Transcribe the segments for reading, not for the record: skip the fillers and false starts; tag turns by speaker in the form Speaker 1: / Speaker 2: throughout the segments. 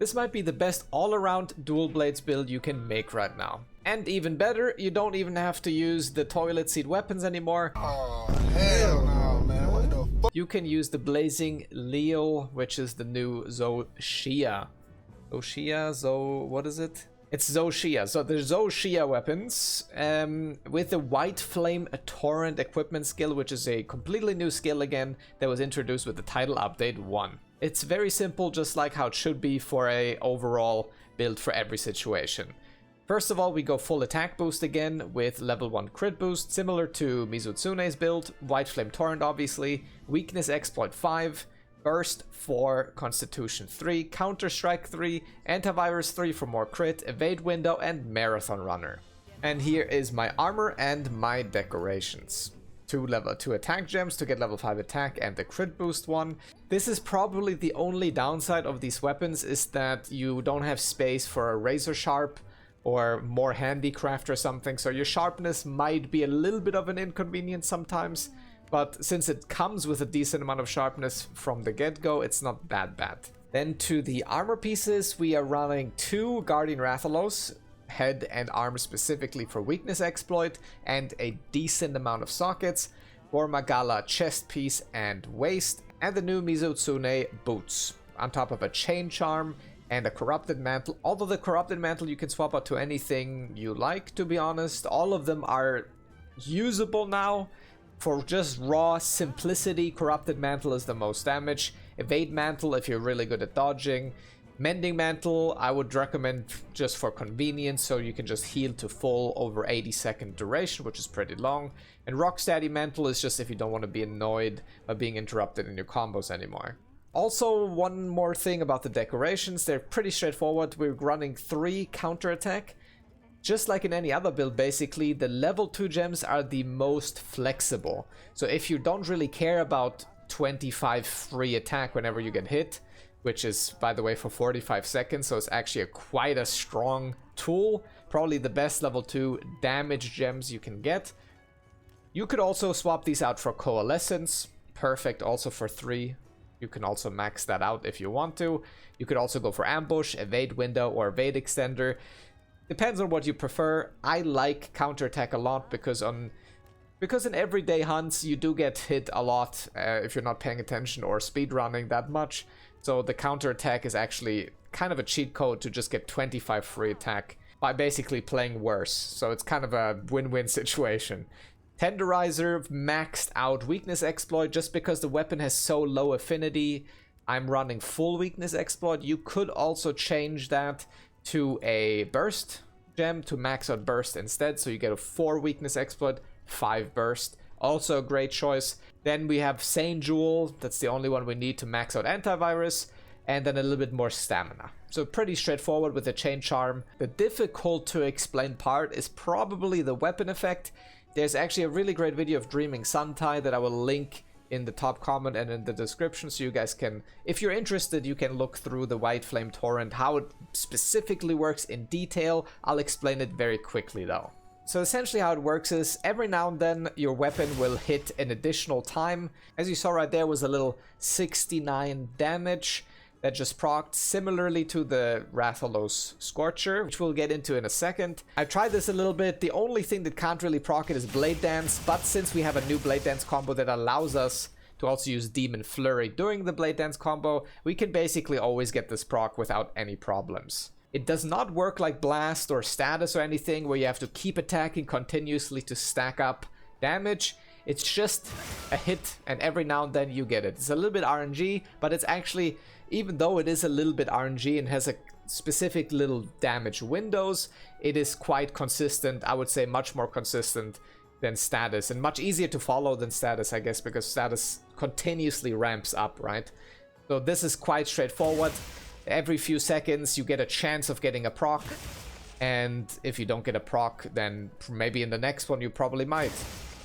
Speaker 1: This might be the best all-around dual blades build you can make right now. And even better, you don't even have to use the toilet seat weapons anymore.
Speaker 2: Oh, hell no, man. What the fuck?
Speaker 1: You can use the Blazing Leo, which is the new Zoh Shia. Zoh Shia, what is it? It's Zoh Shia. So the Zoh Shia weapons with the Whiteflame Torrent equipment skill, which is a completely new skill again that was introduced with the title update 1. It's very simple, just like how it should be for a overall build for every situation. First of all, we go full attack boost again with level 1 crit boost, similar to Mizutsune's build, Whiteflame Torrent obviously, Weakness Exploit 5, Burst 4, Constitution 3, Counter Strike 3, Antivirus 3 for more crit, Evade Window, and Marathon Runner. And here is my armor and my decorations. 2 level 2 attack gems to get level 5 attack and the crit boost one. This is probably the only downside of these weapons, is that you don't have space for a razor sharp or more handicraft or something, so your sharpness might be a little bit of an inconvenience sometimes, but since it comes with a decent amount of sharpness from the get-go, it's not that bad. Then to the armor pieces, we are running 2 Guardian Rathalos, head and arm specifically for weakness exploit, and a decent amount of sockets for Magala chest piece and waist, and the new Mizutsune boots, on top of a chain charm and a corrupted mantle. Although the corrupted mantle you can swap out to anything you like, to be honest. All of them are usable now. For just raw simplicity, corrupted mantle is the most damage. Evade mantle if you're really good at dodging. Mending Mantle, I would recommend just for convenience, so you can just heal to full over 80-second duration, which is pretty long. And Rocksteady Mantle is just if you don't want to be annoyed by being interrupted in your combos anymore. Also, one more thing about the decorations, they're pretty straightforward. We're running 3 counterattack. Just like in any other build, basically, the level 2 gems are the most flexible. So if you don't really care about 25 free attack whenever you get hit, which is, by the way, for 45 seconds, so it's actually quite a strong tool. Probably the best level 2 damage gems you can get. You could also swap these out for Coalescence. Perfect also for 3. You can also max that out if you want to. You could also go for Ambush, Evade Window, or Evade Extender. Depends on what you prefer. I like Counterattack a lot because in everyday hunts you do get hit a lot if you're not paying attention or speedrunning that much. So the counterattack is actually kind of a cheat code to just get 25 free attack by basically playing worse. So it's kind of a win-win situation. Tenderizer, maxed out weakness exploit. Just because the weapon has so low affinity, I'm running full weakness exploit. You could also change that to a burst gem to max out burst instead. So you get a 4 weakness exploit, 5 burst. Also a great choice. Then we have Sane Jewel, that's the only one we need to max out antivirus, and then a little bit more stamina. So pretty straightforward with the chain charm. The difficult to explain part is probably the weapon effect. There's actually a really great video of Dreaming Suntai that I will link in the top comment and in the description, so you guys can, if you're interested, you can look through the Whiteflame Torrent, how it specifically works in detail. I'll explain it very quickly though. So essentially how it works is, every now and then your weapon will hit an additional time. As you saw right there was a little 69 damage that just procced, similarly to the Rathalos Scorcher, which we'll get into in a second. I've tried this a little bit. The only thing that can't really proc it is Blade Dance, but since we have a new Blade Dance combo that allows us to also use Demon Flurry during the Blade Dance combo, we can basically always get this proc without any problems. It does not work like Blast or Status or anything where you have to keep attacking continuously to stack up damage. It's just a hit and every now and then you get it. It's a little bit RNG, but it's actually, even though it is a little bit RNG and has a specific little damage windows, it is quite consistent. I would say much more consistent than Status, and much easier to follow than Status, I guess, because Status continuously ramps up, right? So this is quite straightforward. Every few seconds you get a chance of getting a proc, and if you don't get a proc, then maybe in the next one you probably might.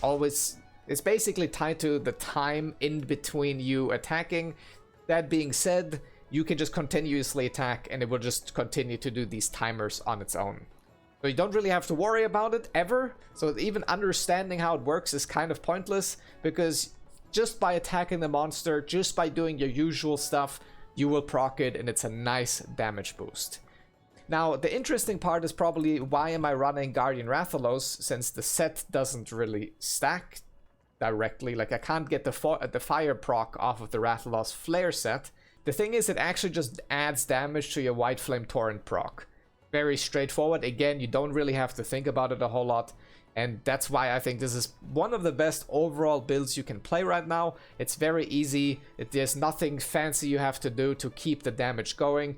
Speaker 1: Always, it's basically tied to the time in between you attacking. That being said, you can just continuously attack and it will just continue to do these timers on its own. So you don't really have to worry about it ever. So even understanding how it works is kind of pointless, because just by attacking the monster, just by doing your usual stuff, you will proc it and it's a nice damage boost. Now, the interesting part is probably why am I running Guardian Rathalos, since the set doesn't really stack directly. Like, I can't get the fire proc off of the Rathalos Flare set. The thing is, it actually just adds damage to your Whiteflame Torrent proc. Very straightforward. Again, you don't really have to think about it a whole lot. And that's why I think this is one of the best overall builds you can play right now. It's very easy. There's nothing fancy you have to do to keep the damage going.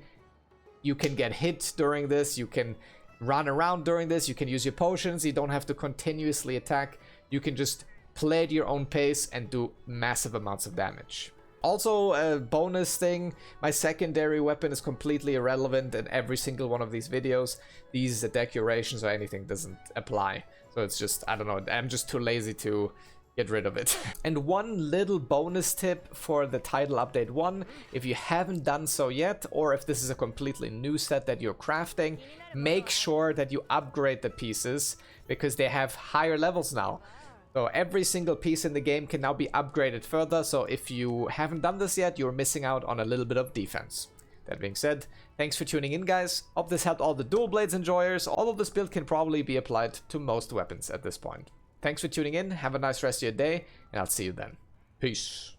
Speaker 1: You can get hit during this. You can run around during this. You can use your potions. You don't have to continuously attack. You can just play at your own pace and do massive amounts of damage. Also, a bonus thing, my secondary weapon is completely irrelevant in every single one of these videos. These decorations or anything doesn't apply. So it's just, I don't know, I'm just too lazy to get rid of it. And one little bonus tip for the title update 1, if you haven't done so yet, or if this is a completely new set that you're crafting, make sure that you upgrade the pieces, because they have higher levels now. So every single piece in the game can now be upgraded further, so if you haven't done this yet, you're missing out on a little bit of defense. That being said, thanks for tuning in, guys. Hope this helped all the dual blades enjoyers. All of this build can probably be applied to most weapons at this point. Thanks for tuning in, have a nice rest of your day, and I'll see you then. Peace.